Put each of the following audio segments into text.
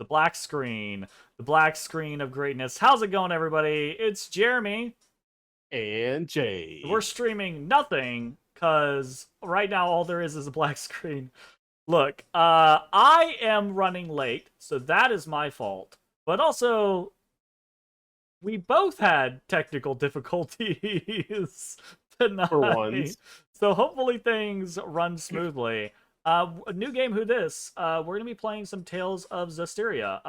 black screen. The black screen of greatness. How's it going, everybody? It's Jeremy. And Jay. We're streaming nothing, because right now all there is a black screen. Look, I am running late, so that is my fault. But also, we both had technical difficulties tonight. For once. So hopefully things run smoothly. A new game, who this? We're going to be playing some Tales of Zestiria.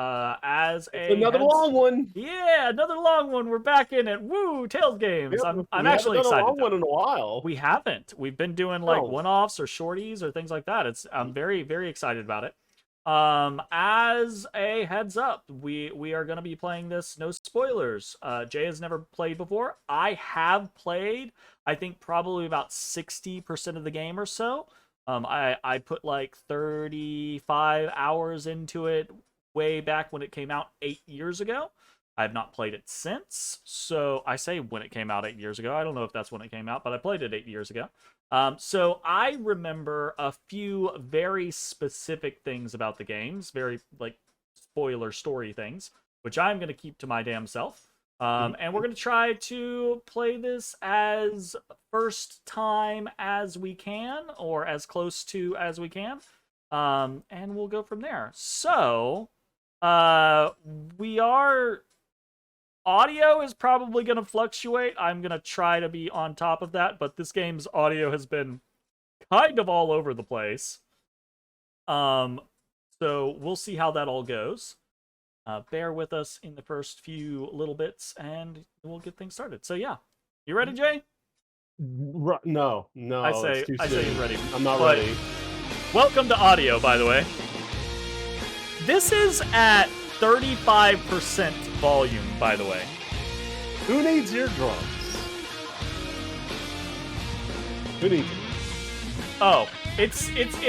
Another long one. Yeah, another long one. We're back in it. Woo, Tales games. Yeah, I'm actually excited. We haven't done a long one in a while. We haven't. We've been doing like one-offs or shorties or things like that. I'm very, very excited about it. As a heads up, we are going to be playing this. No spoilers. Jay has never played before. I have played, I think probably about 60% of the game or so. I put like 35 hours into it way back when it came out 8 years ago. I have not played it since. So I say when it came out 8 years ago. I don't know if that's when it came out, but I played it 8 years ago. So I remember a few very specific things about the games, very like spoiler story things, which I'm going to keep to my damn self. And we're going to try to play this as first time as we can, or as close to as we can. And we'll go from there. So, audio is probably going to fluctuate. I'm going to try to be on top of that, but this game's audio has been kind of all over the place. So we'll see how that all goes. Bear with us in the first few little bits, and we'll get things started. So yeah, you ready, Jay? No. I say you're ready. I'm not ready. Welcome to audio, by the way. This is at 35% volume, by the way. Who needs eardrums? Who needs it? Oh, it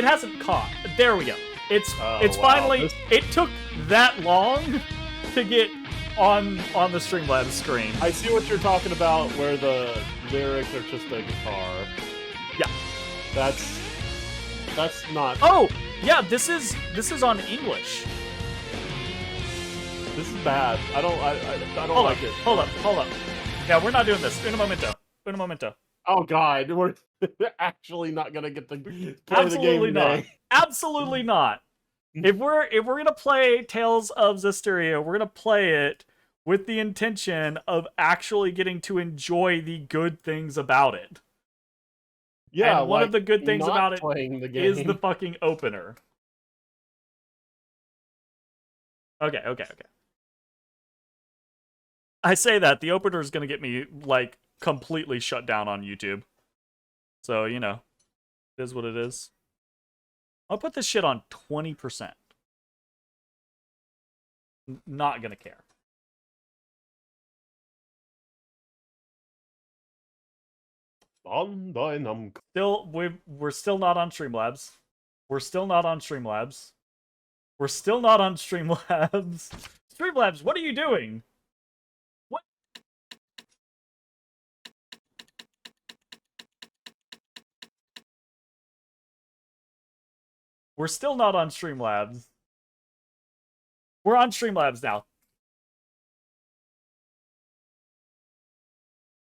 hasn't caught. There we go. It's finally. It took that long to get on the Streamlabs screen. I see what you're talking about, where the lyrics are just a guitar. Yeah, that's not. Oh, yeah. This is on English. This is bad. I don't like it. Hold up. Yeah, we're not doing this. Una momento. Oh God, we're actually not gonna get to play Absolutely the game not. Absolutely not. If we're gonna play Tales of Zestiria, we're gonna play it with the intention of actually getting to enjoy the good things about it. Yeah, and one of the good things about it is the fucking opener. Okay. I say that the opener is gonna get me like completely shut down on YouTube. So, you know, it is what it is. I'll put this shit on 20%. Not gonna care. We're still not on Streamlabs. Streamlabs, what are you doing? What? We're still not on Streamlabs. We're on Streamlabs now.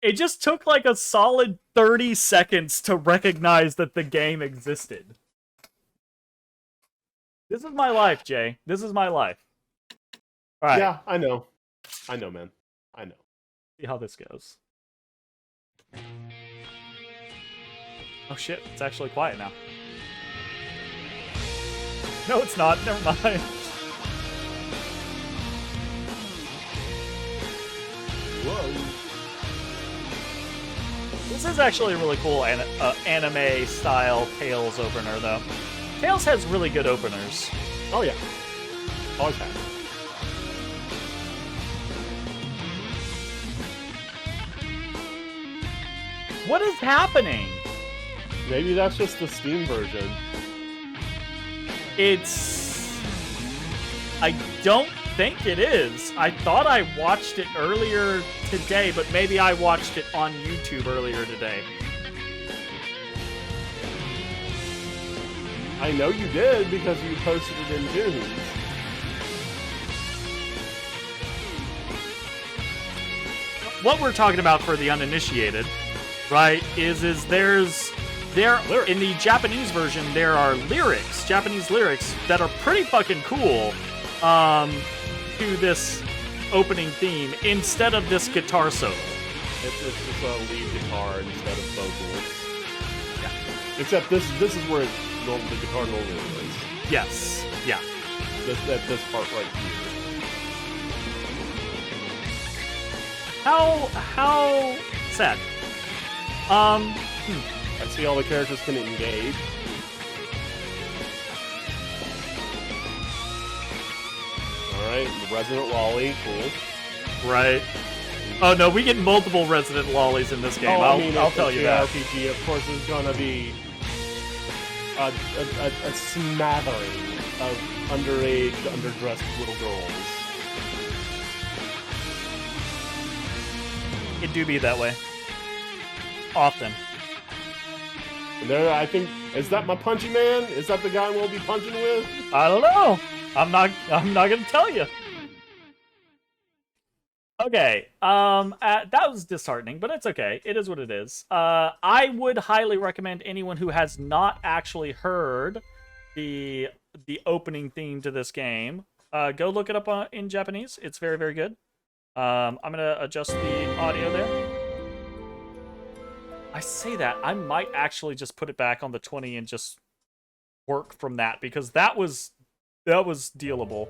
It just took like a solid 30 seconds to recognize that the game existed. This is my life, Jay. This is my life. All right. Yeah, I know, man. I know. See how this goes. Oh shit, it's actually quiet now. No, it's not. Never mind. Whoa. This is actually a really cool anime-style Tales opener, though. Tales has really good openers. Oh, yeah. Always has. What is happening? Maybe that's just the Steam version. I don't think it is. I thought I watched it earlier today, but maybe I watched it on YouTube earlier today. I know you did because you posted it in Tunes. what we're talking about for the uninitiated, right, is there in the Japanese version there are Japanese lyrics that are pretty fucking cool to this opening theme instead of this guitar solo. It's just a lead guitar instead of vocals. Yeah. Except this is where the guitar normally is. Yes. Yeah. This part right here. How sad. I see all the characters can engage. Alright, the Resident Lolly, cool. Right. Oh no, we get multiple Resident Lollies in this game. I'll tell you that. RPG, of course, is gonna be a smattering of underage, underdressed little girls. It do be that way. Often. And there, I think, is that my punchy man? Is that the guy we'll be punching with? I don't know. I'm not gonna tell you. Okay. That was disheartening, but it's okay. It is what it is. I would highly recommend anyone who has not actually heard the opening theme to this game, go look it up in Japanese. It's very, very good. I'm gonna adjust the audio there. I say that, I might actually just put it back on the 20 and just work from that, because that was dealable.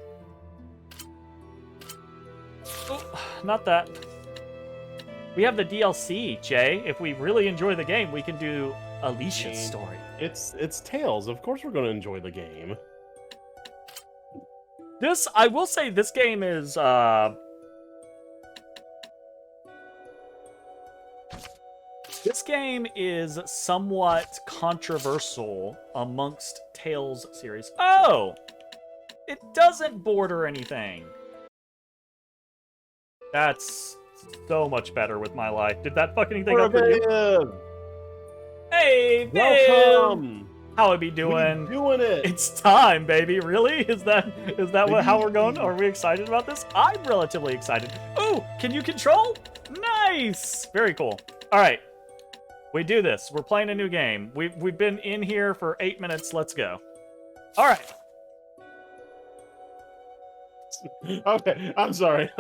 Oh, not that. We have the DLC, Jay. If we really enjoy the game, we can do Alicia's story. It's Tales. Of course we're going to enjoy the game. I will say, this game is, this game is somewhat controversial amongst Tales series. Oh! It doesn't border anything. That's so much better with my life. Did that fuck anything up for you? Hey, Viv! Welcome! How are we doing? We're doing it! It's time, baby. Really? Is that how we're going? Are we excited about this? I'm relatively excited. Ooh, can you control? Nice! Very cool. All right. We do this. We're playing a new game. We've been in here for 8 minutes. Let's go. All right. Okay, I'm sorry.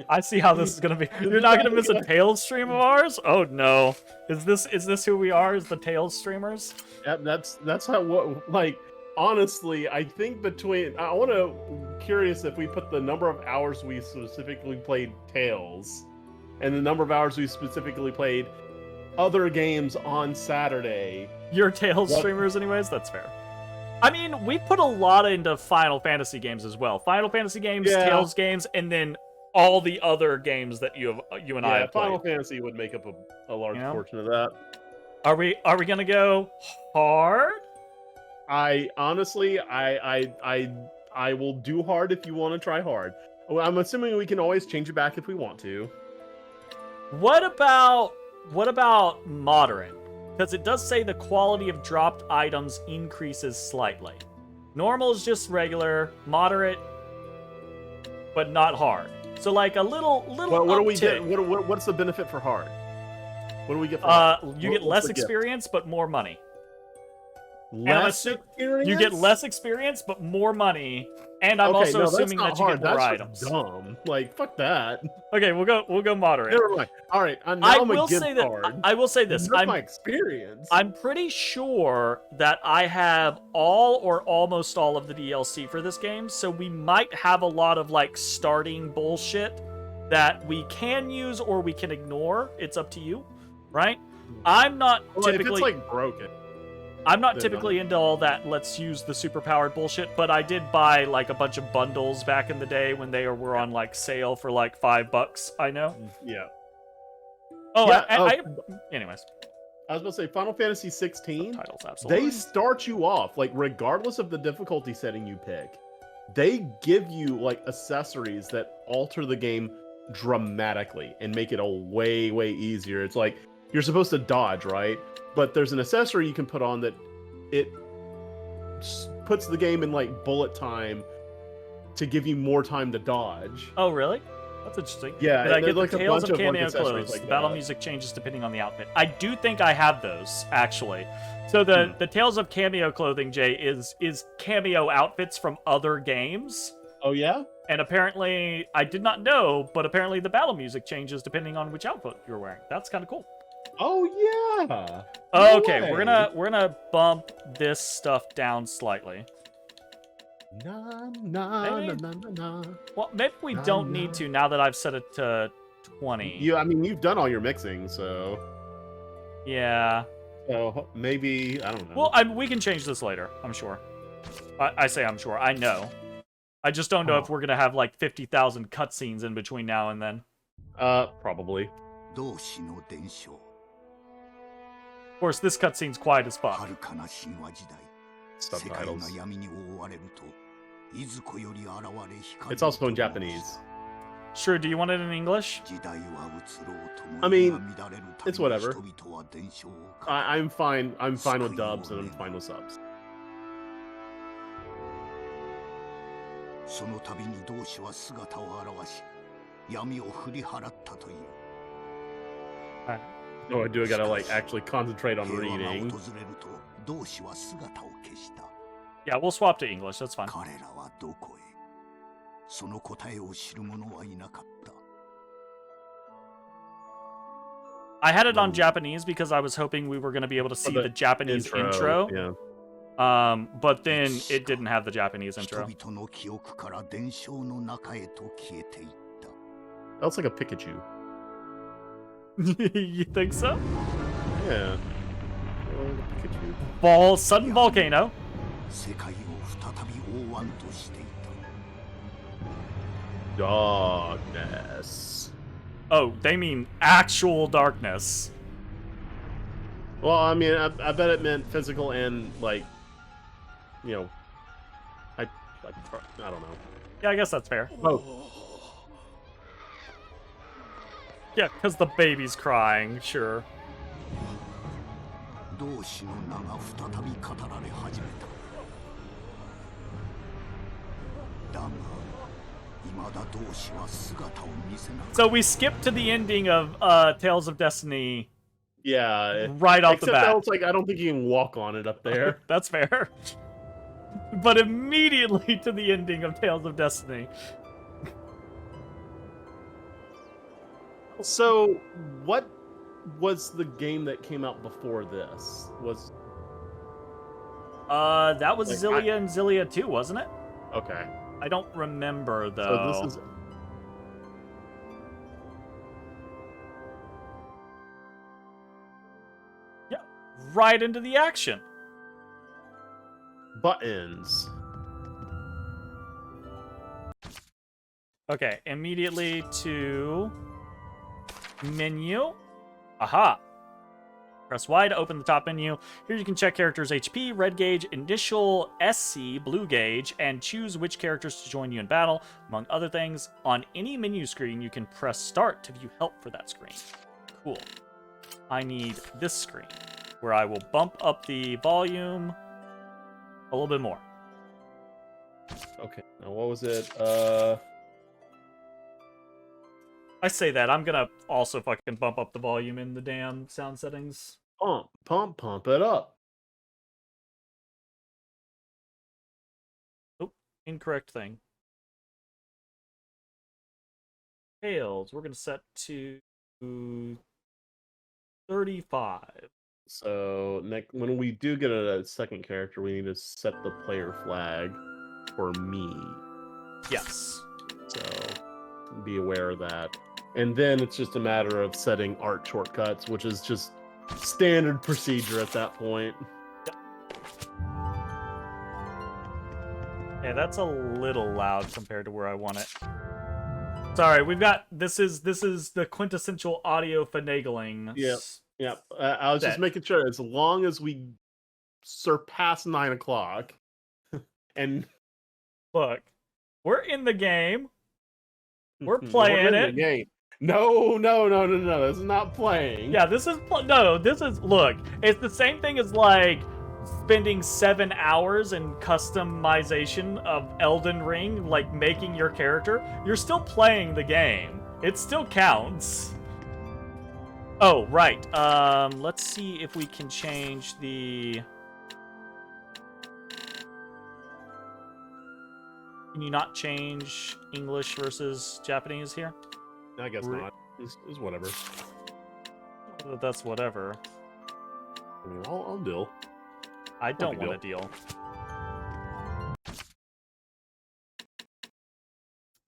I see how this is gonna be. You're not gonna miss a Tales stream of ours? Oh no. Is this who we are? Is the Tales streamers? Yeah, that's how. Like, honestly, I think I want to curious if we put the number of hours we specifically played Tales, and the number of hours we specifically played other games on Saturday. You're Tales streamers, anyways. That's fair. I mean, we put a lot into Final Fantasy games as well. Final Fantasy games, yeah. Tales games, and then all the other games that you and I have played. Final Fantasy would make up a large portion of that. Are we gonna go hard? I honestly, I will do hard if you want to try hard. I'm assuming we can always change it back if we want to. What about moderate? Because it does say the quality of dropped items increases slightly. Normal is just regular, moderate, but not hard. So like a little. Well, what do we get? What's the benefit for hard? What do we get for hard? You get less experience, but more money. Less experience? You get less experience, but more money. And I'm also assuming that you get more items. That's dumb. Like, fuck that. Okay, we'll go moderate. Never mind. All right, now I I'm will say hard. that I will say this. That's my experience. I'm pretty sure that I have all or almost all of the DLC for this game, so we might have a lot of like starting bullshit that we can use or we can ignore. It's up to you, right? I'm not typically. If it's like broken. I'm not typically into all that let's use the superpowered bullshit, but I did buy like a bunch of bundles back in the day when they were on like sale for like $5, I know. Yeah. Oh, yeah, anyways. I was gonna say Final Fantasy 16. Titles, absolutely. They start you off, like regardless of the difficulty setting you pick, they give you like accessories that alter the game dramatically and make it a way, way easier. It's like you're supposed to dodge, right? But there's an accessory you can put on that it puts the game in like bullet time to give you more time to dodge. Oh, really? That's interesting. Yeah, Did I get the like Tales of like, Cameo accessories clothes? like The battle that. music changes depending on the outfit. I do think I have those, actually. So the Tales of Cameo clothing, Jay, is cameo outfits from other games. Oh, yeah? And apparently, I did not know, but apparently the battle music changes depending on which outfit you're wearing. That's kind of cool. Oh, yeah. Okay, way. we're gonna bump this stuff down slightly. Na, na, Maybe? na, na, na. Well, maybe we don't need to now that I've set it to 20. I mean, you've done all your mixing, so... Yeah. So, maybe, I don't know. Well, we can change this later, I'm sure. I say I'm sure. I know. I just don't know if we're going to have, like, 50,000 cutscenes in between now and then. Probably. Of course, this cutscene's quiet as fuck. Subtitles. It's also in Japanese. Sure, do you want it in English? I mean, it's whatever. I'm fine. I'm fine with dubs and I'm fine with subs. No, I do gotta, like, actually concentrate on reading. Yeah, we'll swap to English, that's fine. I had it on Japanese because I was hoping we were going to be able to see the Japanese intro. Yeah. But then it didn't have the Japanese intro. That's like a Pikachu. You think so? Yeah. Pikachu. Sudden volcano. Darkness. Oh, they mean actual darkness. Well, I mean, I bet it meant physical and, like, you know, I don't know. Yeah, I guess that's fair. Oh. Yeah, because the baby's crying, sure. So we skipped to the ending of Tales of Destiny. Yeah. Right off the bat. Except it's like, I don't think you can walk on it up there. That's fair. But immediately to the ending of Tales of Destiny. So, what was the game that came out before this? That was like, Zillia and Zillia 2, wasn't it? Okay. I don't remember, though. So this is... Yeah, right into the action. Buttons. Okay, immediately to menu. Aha. Press Y to open the top menu. Here you can check characters' HP, red gauge, initial SC, blue gauge, and choose which characters to join you in battle. Among other things, on any menu screen, you can press start to view help for that screen. Cool. I need this screen, where I will bump up the volume a little bit more. Okay, now what was it? I say that. I'm gonna also fucking bump up the volume in the damn sound settings. Pump it up. Oh, incorrect thing. Tales, we're gonna set to 35. So when we do get a second character, we need to set the player flag for me. Yes. So be aware of that. And then it's just a matter of setting art shortcuts, which is just standard procedure at that point. Yep. Yeah, that's a little loud compared to where I want it. Sorry, we've got this is the quintessential audio finagling. Yep. I was just making sure as long as we surpass 9 o'clock, and look, we're in the game. We're playing it. The game. No. This is not playing. Yeah, this is look. It's the same thing as like spending 7 hours in customization of Elden Ring, like making your character, you're still playing the game. It still counts. Oh, right. Let's see if we can change the... Can you not change English versus Japanese here? I guess not. It's whatever. That's whatever. I mean, I'll deal. I don't want to deal.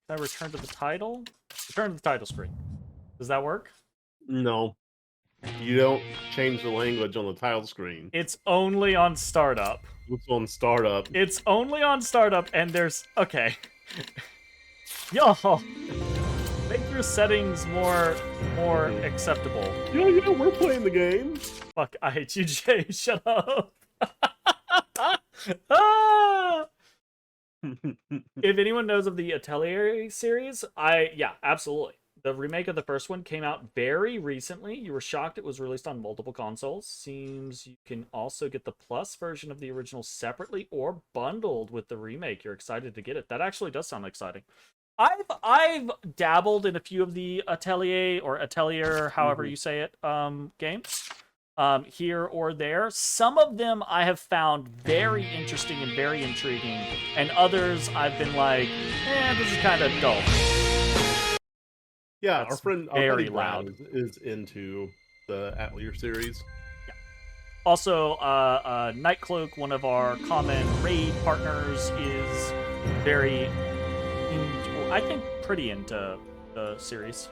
Can I return to the title? Return to the title screen. Does that work? No. You don't change the language on the title screen. It's only on startup. It's on startup. It's only on startup, and there's... Okay. Yo! Make your settings more acceptable. Yeah, we're playing the game. Fuck, I hate you, Jay. Shut up. Ah! If anyone knows of the Atelier series, yeah, absolutely. The remake of the first one came out very recently. You were shocked it was released on multiple consoles. Seems you can also get the Plus version of the original separately or bundled with the remake. You're excited to get it. That actually does sound exciting. I've dabbled in a few of the Atelier or Atelier, however you say it, games. Here or there. Some of them I have found very interesting and very intriguing, and others I've been like, this is kind of dull. Yeah, That's our friend very Brown loud. is into the Atelier series. Yeah. Also, Nightcloak, one of our common raid partners, is very, I think, pretty into the series.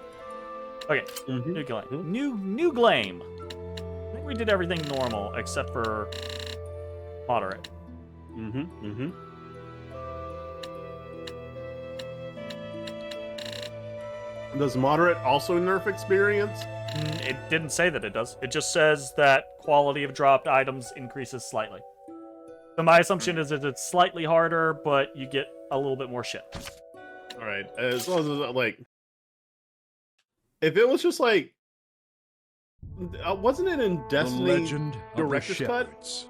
Okay, New Glame. New Glame. I think we did everything normal except for moderate. Does moderate also nerf experience? It didn't say that it does. It just says that quality of dropped items increases slightly. So my assumption is that it's slightly harder, but you get a little bit more shit. All right, as long as it's like, if it was just like, wasn't it in Destiny Director's Cut?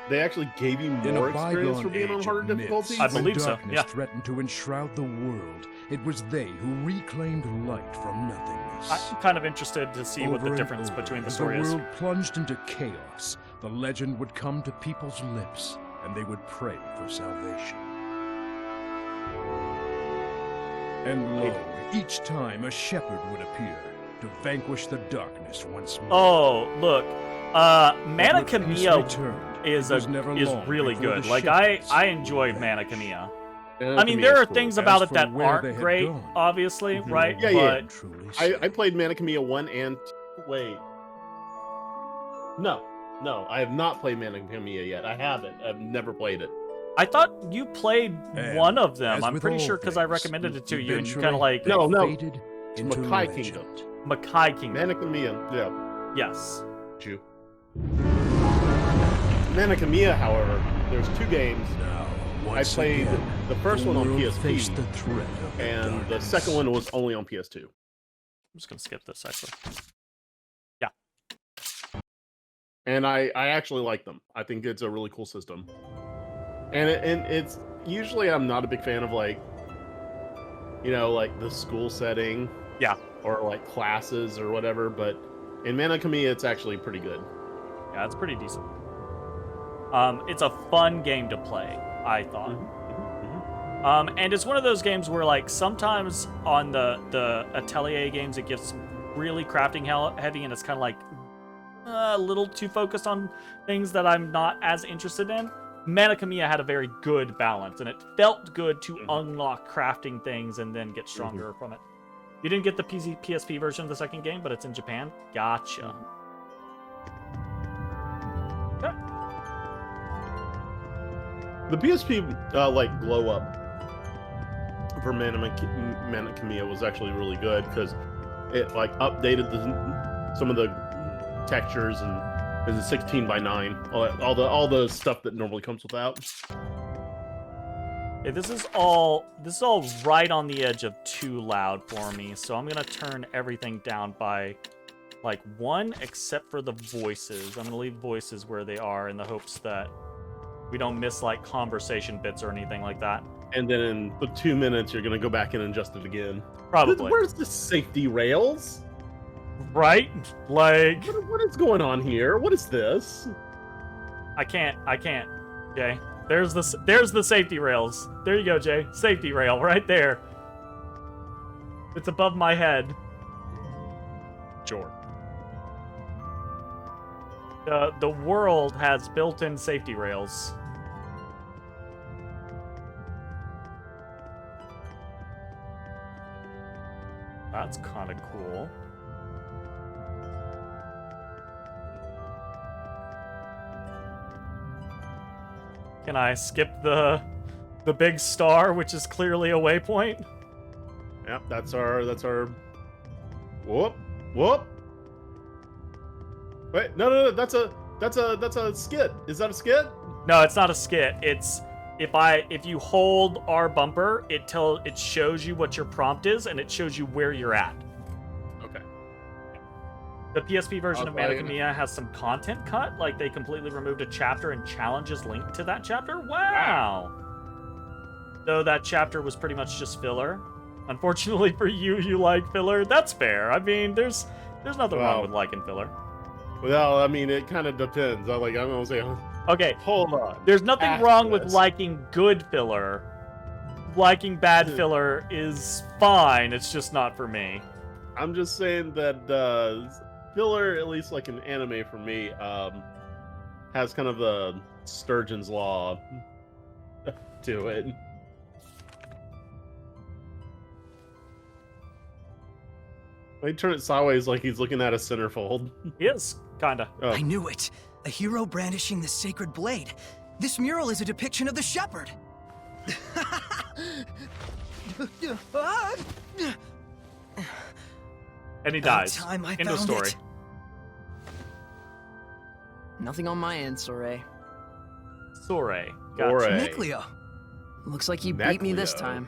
They actually gave you more experience for being on harder difficulties? I believe so, yeah. Threatened to enshroud the world. It was they who reclaimed light from nothingness. I'm kind of interested to see what the difference between the story is. As the world plunged into chaos, the legend would come to people's lips, and they would pray for salvation. And lo, each time a shepherd would appear to vanquish the darkness once more. Oh, look. Mana Khemia is really good. Like, I enjoyed Mana Khemia. I mean, there are things about it that aren't great, obviously, right? Yeah, but I played Mana Khemia 1 and... Wait. No, I have not played Mana Khemia yet. I haven't. I've never played it. I thought you played one of them. I'm pretty sure because I recommended it to you, and you kind of like... No. It's Makai Kingdom. Makai Kingdom. Mana Khemia, yeah. Yes. Mana Khemia, however, there's two games. I played the first one on PSP, and the second one was only on PS2. I'm just gonna skip this, actually. Yeah. And I actually like them. I think it's a really cool system. And it's usually I'm not a big fan of like the school setting. Yeah. Or like classes or whatever, but in Mana Khemia it's actually pretty good. Yeah, it's pretty decent. It's a fun game to play, I thought. And it's one of those games where, like, sometimes on the Atelier games, it gets really crafting heavy, and it's kind of like a little too focused on things that I'm not as interested in. Mana Khemia had a very good balance, and it felt good to unlock crafting things and then get stronger from it. You didn't get the PSP version of the second game, but it's in Japan. Gotcha. Okay. The PSP like glow up for Mana Khemia was actually really good because it like updated some of the textures and it's a 16 by 9, all the stuff that normally comes without. Yeah, this is all right on the edge of too loud for me, so I'm gonna turn everything down by like one, except for the voices. I'm gonna leave voices where they are in the hopes that we don't miss like conversation bits or anything like that. And then in the 2 minutes, you're gonna go back in and adjust it again. Probably. Where's the safety rails? Right? Like, What is going on here? What is this? I can't. Jay. There's the safety rails. There you go, Jay. Safety rail right there. It's above my head. Sure. The world has built-in safety rails. That's kind of cool. Can I skip the big star, which is clearly a waypoint? Yep, that's our whoop. Wait, no, that's a skit. Is that a skit? No, it's not a skit. It's if you hold R bumper, it shows you what your prompt is and it shows you where you're at. Okay. The PSP version of Okay. Madoka Mia has some content cut, like they completely removed a chapter and challenges linked to that chapter. Wow. Though that chapter was pretty much just filler. Unfortunately for you, you like filler. That's fair. I mean, there's nothing wrong with liking filler. Well, I mean, it kind of depends. I'm gonna say, Okay, hold on. there's nothing After wrong with this. liking good filler. Liking bad filler is fine. It's just not for me. I'm just saying that filler, at least like an anime for me, has kind of a Sturgeon's law to it. He turn it sideways like he's looking at a centerfold. He is, kinda. Oh. I knew it. A hero brandishing the sacred blade. This mural is a depiction of the shepherd. And he dies. Time I End of found story. it. Nothing on my end, Soray. Sore. Sore. Gotcha. Nicleo. Looks like you beat me this Necleo. time.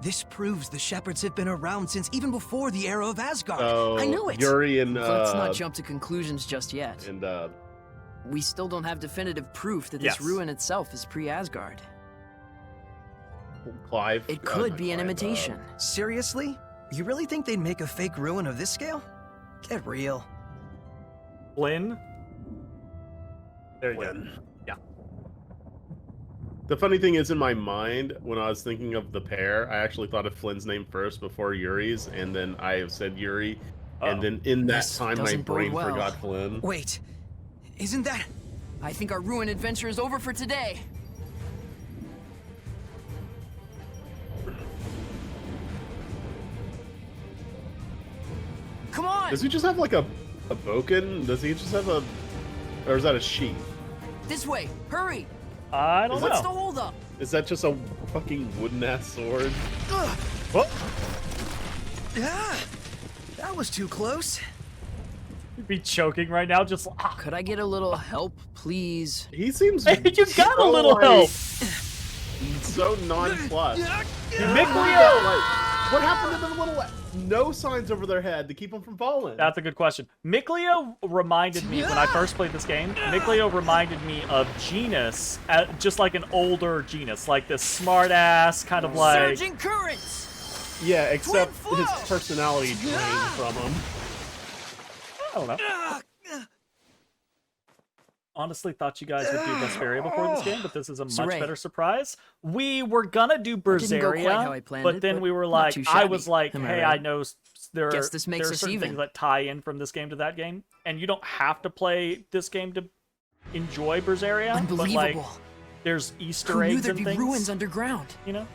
This proves the shepherds have been around since even before the era of Asgard. So, I knew it. Yuri and Let's not jump to conclusions just yet. and We still don't have definitive proof that Yes. this ruin itself is pre-Asgard. Clive. It could be an Clive, imitation. Seriously? You really think they'd make a fake ruin of this scale? Get real. Flynn. There you go. Flynn. Yeah. The funny thing is, in my mind, when I was thinking of the pair, I actually thought of Flynn's name first before Yuri's, and then I have said Yuri, and then in that This time, my doesn't bode brain well. forgot Flynn. Wait, isn't that... I think our ruin adventure is over for today. Come on! Does he just have like a boken? Does he just have a, or is that a sheath? This way! Hurry! I don't What's the know. holdup? Is that just a fucking wooden ass sword? Ugh, Oh, ah, that was too close. you'd be choking right now. Just Could I get a little help, please? He seems. Hey, you got a so, little like, help. So nonplussed. Mickleo. What happened to the little? No signs over their head to keep them from falling. That's a good question. Mickleo reminded me, when I first played this game, Mickleo reminded me of Genus, just like an older Genus, like this smart-ass, kind of like... Surging currents! Yeah, except Twin his flow. personality drained from him. I don't know. Honestly thought you guys would do Vesperia before this game, but this is a much Saray. better surprise. We were gonna do didn't go quite how I Berseria, planned but it, then but we were not like, too I shabby. was like, Am I hey, right? I know there Guess this makes there are us certain even. things that tie in from this game to that game, and you don't have to play this game to enjoy Berseria, but like, Unbelievable. there's Easter Who knew eggs there'd and be things, ruins underground? you know?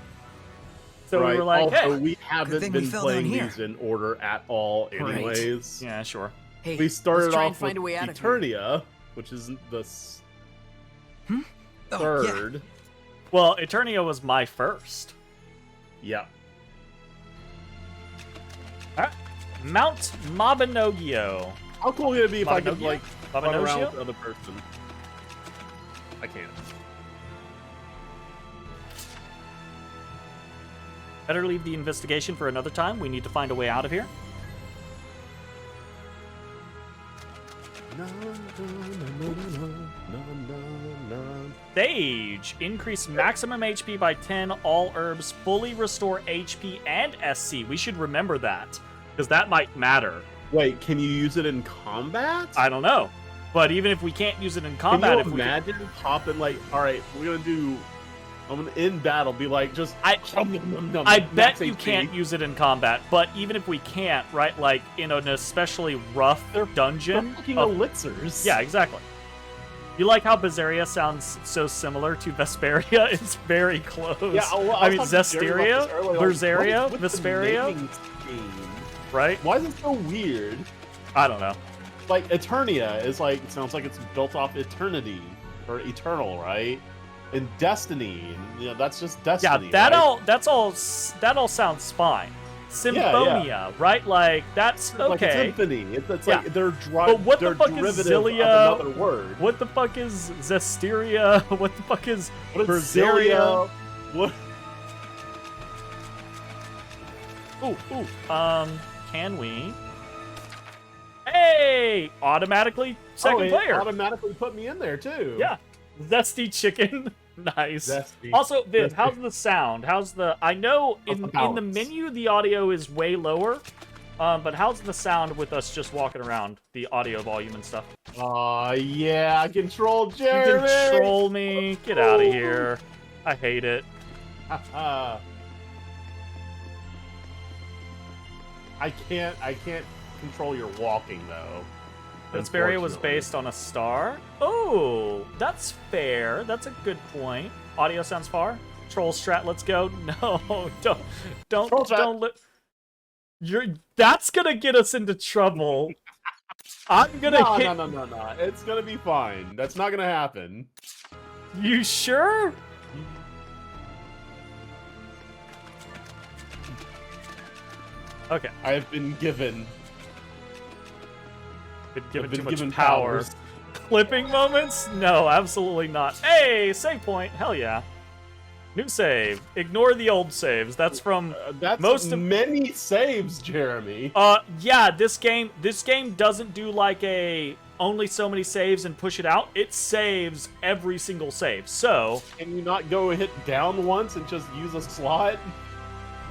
So right. we were like, also, hey. we haven't thing we been fell down playing here. these in order at all, Right. anyways. Yeah, sure. Hey, We started let's try off and find with a way out of here. Eternia, which is the Oh, yeah. third. Well, Eternia was my first. Yeah. Alright. Mount Mabinogio. How cool would it be if I could Mabinogio? like run around Mabinogio? with the other person? I can't. Better leave the investigation for another time. We need to find a way out of here. Sage. Increase maximum HP by 10. All herbs fully restore HP and SC. We should remember that, because that might matter. Wait, can you use it in combat? I don't know. But even if we can't use it in combat, can you imagine popping like, all right, we're gonna do. I'm gonna in battle be like just. I bet you can't use it in combat. But even if we can't, right? Like in an especially rough dungeon, they're fucking elixirs. Yeah, exactly. You like how Zestiria sounds so similar to Vesperia? It's very close. Yeah, well, I mean Zestiria, Berseria, Vesperia. Right? Why is it so weird? I don't know. Like Eternia is like, it sounds like it's built off eternity or eternal, right? And Destiny, you know, that's just Destiny. Yeah, that right? that all sounds fine. Symphonia, right? Like that's okay. Like a symphony. It's like they're but what the fuck is Zilia? Another word. What the fuck is Zestiria? What the fuck is Berseria? What? Can we? Hey! Automatically second player. Automatically put me in there too. Yeah. Zesty chicken. Nice. Zesty. Also, Viv, how's the sound? How's the... I know in the menu the audio is way lower, but how's the sound with us just walking around? The audio volume and stuff. Yeah, control Jeremy! You control me. Get out of here. I hate it. I can't control your walking though. Vesperia was based on a star. Oh, that's fair. That's a good point. Audio sounds far. Troll strat, let's go. No, don't. That's gonna get us into trouble. I'm gonna hit. No. It's gonna be fine. That's not gonna happen. You sure? Okay. I have been given. Too much power. Clipping moments? No, absolutely not. Hey, save point. Hell yeah. New save. Ignore the old saves. That's from many saves, Jeremy. Yeah, this game doesn't do like a only so many saves and push it out. It saves every single save. So, can you not go hit down once and just use a slot?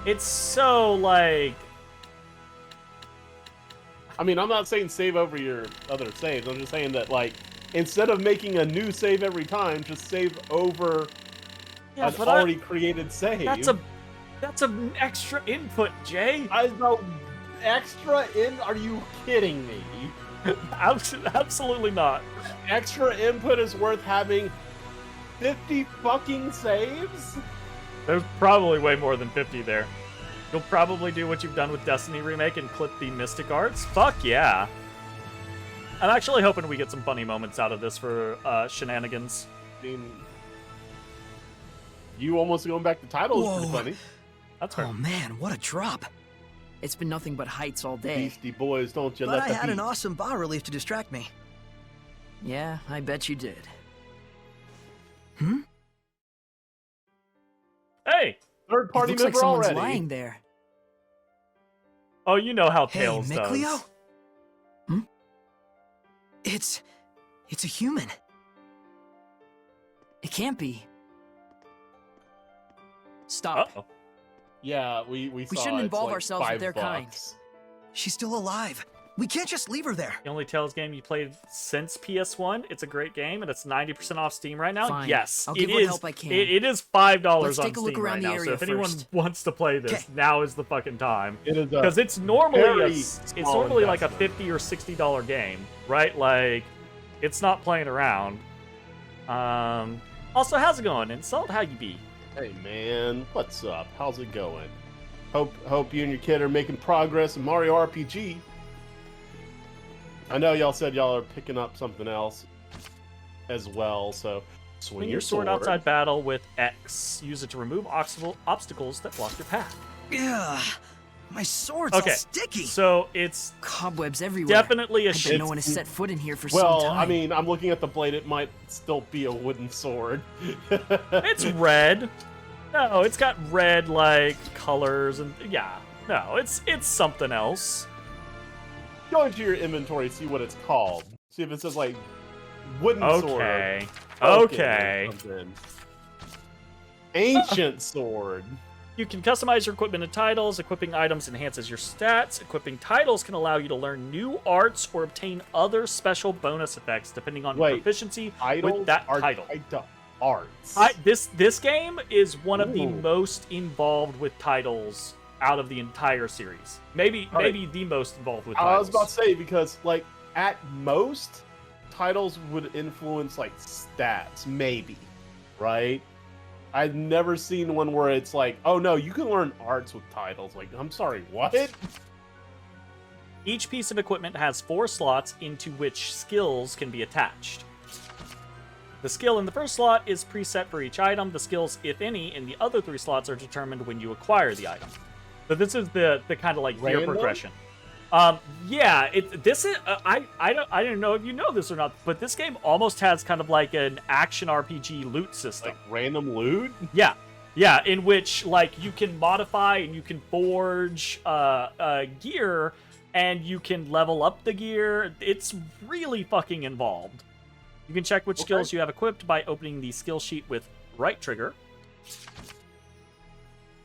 It's so like, I mean, I'm not saying save over your other saves. I'm just saying that, like, instead of making a new save every time, just save over an already created save. That's an extra input, Jay. I know. Extra in? Are you kidding me? Absolutely not. Extra input is worth having 50 fucking saves? There's probably way more than 50 there. You'll probably do what you've done with Destiny Remake and clip the Mystic Arts? Fuck yeah. I'm actually hoping we get some funny moments out of this for shenanigans. I mean, you almost going back to title is pretty funny. That's fair. Oh man, what a drop. It's been nothing but heights all day. Beastie Boys, don't you but let the I had an awesome bas relief to distract me. Yeah, I bet you did. Hey! Third party looks member like someone's already. lying there. Oh, you know how Tales hey, does. Micleo? It's a human. It can't be. Stop. Uh-oh. Yeah, we saw shouldn't it's involve like ourselves with their $5. kind. She's still alive. We can't just leave her there. The only Tales game you played since PS1. It's a great game, and it's 90% off Steam right now. Fine. Yes, I'll give it what is. help I can. It is $5 Let's on take a look Steam around right the now. So area if anyone first. wants to play this, now is the fucking time. It is because it's normally small it's normally like a investment. $50 or $60 game, right? Like, it's not playing around. Also, how's it going? Insult, how you be? Hey man, what's up? How's it going? Hope you and your kid are making progress in Mario RPG. I know y'all said y'all are picking up something else as well, so swing your sword outside battle with X. Use it to remove obstacles that block your path. Yeah, my sword's all sticky. So it's cobwebs everywhere. Definitely a I bet no one has set foot in here for some Well, time. I mean, I'm looking at the blade. It might still be a wooden sword. It's red. No, it's got red like colors and yeah. No, it's something else. Go into your inventory, see what it's called. See if it says like wooden sword. Okay. Or broken Okay. or something. Ancient sword. You can customize your equipment and titles. Equipping items enhances your stats. Equipping titles can allow you to learn new arts or obtain other special bonus effects depending on your proficiency with that title. Arts. This game is one of the Ooh. most involved with titles out of the entire series. Maybe the most involved with titles. I was about to say, because like at most titles would influence like stats, maybe, right? I've never seen one where it's like, oh no, you can learn arts with titles. Like, I'm sorry, what? Each piece of equipment has 4 slots into which skills can be attached. The skill in the first slot is preset for each item. The skills, if any, in the other 3 slots are determined when you acquire the item. So this is the kind of like gear progression. Yeah, this is I don't know if you know this or not, but this game almost has kind of like an action RPG loot system. Like random loot? Yeah. Yeah, in which like you can modify and you can forge gear and you can level up the gear. It's really fucking involved. You can check which skills you have equipped by opening the skill sheet with right trigger.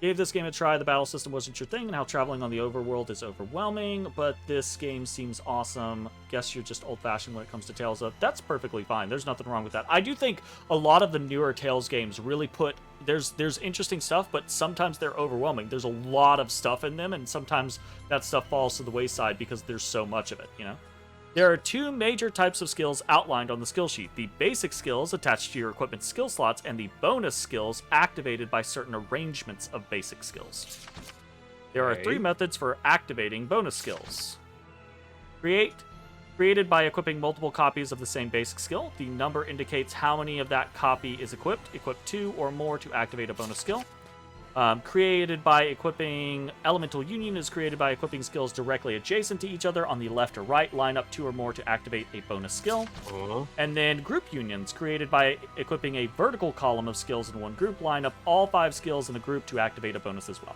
Gave this game a try. The battle system wasn't your thing, and how traveling on the overworld is overwhelming, but this game seems awesome. Guess you're just old-fashioned when it comes to Tales of. That's perfectly fine. There's nothing wrong with that. I do think a lot of the newer Tales games really put... There's interesting stuff, but sometimes they're overwhelming. There's a lot of stuff in them, and sometimes that stuff falls to the wayside because there's so much of it, you know? There are 2 major types of skills outlined on the skill sheet. The basic skills attached to your equipment skill slots, and the bonus skills activated by certain arrangements of basic skills. There are 3 methods for activating bonus skills. Created by equipping multiple copies of the same basic skill. The number indicates how many of that copy is equipped. Equip 2 or more to activate a bonus skill. Created by equipping... Elemental Union is created by equipping skills directly adjacent to each other on the left or right. Line up 2 or more to activate a bonus skill. And then Group Unions, created by equipping a vertical column of skills in one group. Line up all 5 skills in the group to activate a bonus as well.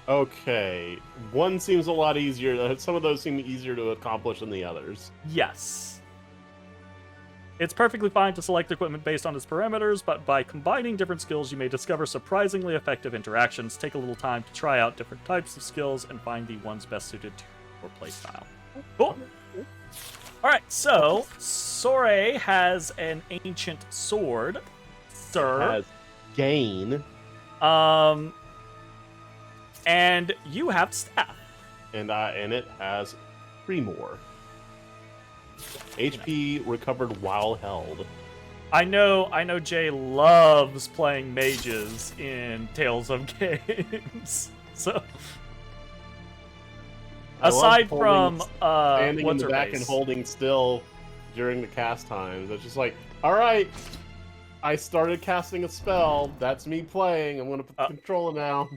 Okay. One seems a lot easier. Some of those seem easier to accomplish than the others. Yes. It's perfectly fine to select equipment based on its parameters, but by combining different skills, you may discover surprisingly effective interactions. Take a little time to try out different types of skills and find the ones best suited to your playstyle. Cool. Alright, so Sore has an ancient sword, sir. It has gain. And you have staff. And it has 3 more. HP recovered while held. I know Jay loves playing mages in Tales of games. So aside from standing in what's the her back face? and holding still during the cast times, it's just like, all right, I started casting a spell. That's me playing. I'm gonna put the controller now.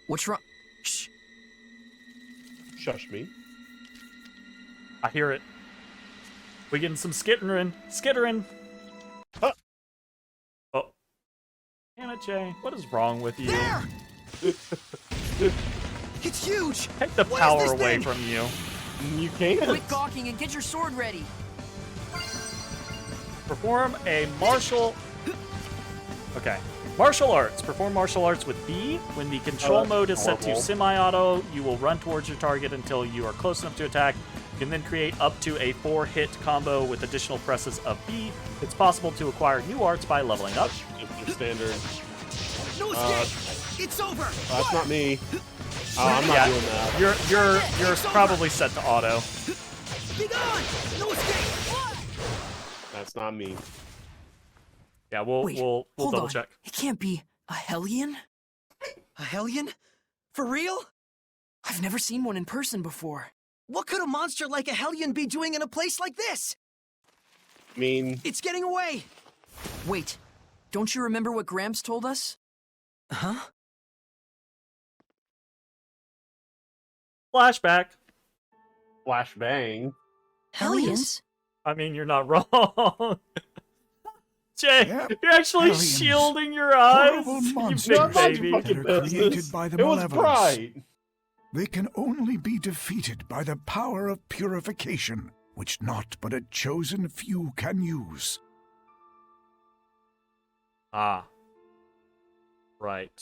What's wrong? Shh. Shush me. I hear it. We getting some skittering. Huh. Oh. Damn it, Jay. What is wrong with you? There! It's huge! Take the What is power this away thing? from you. You can't. Quit gawking and get your sword ready. Perform a martial... Okay. Martial arts. Perform martial arts with B. When the control mode is set to horrible. semi-auto, you will run towards your target until you are close enough to attack. You can then create up to a 4-hit combo with additional presses of B. It's possible to acquire new arts by leveling up. Just your standard. No escape! It's over! That's not me. I'm not doing that. You're probably set to auto. Be gone! No escape! That's not me. Yeah, we'll Wait, we'll hold double on. check. It can't be a Hellion? A Hellion? For real? I've never seen one in person before. What could a monster like a Hellion be doing in a place like this? I mean, It's getting away! Wait, don't you remember what Gramps told us? Huh? Flashback. flashbang. Hellions? I mean, you're not wrong. Jay, Yep, you're actually aliens. shielding your eyes. Horrible You monsters. big Not your baby. fucking that are created business. by the It was malevolence. pride. They can only be defeated by the power of purification, which not but a chosen few can use. Ah. Right.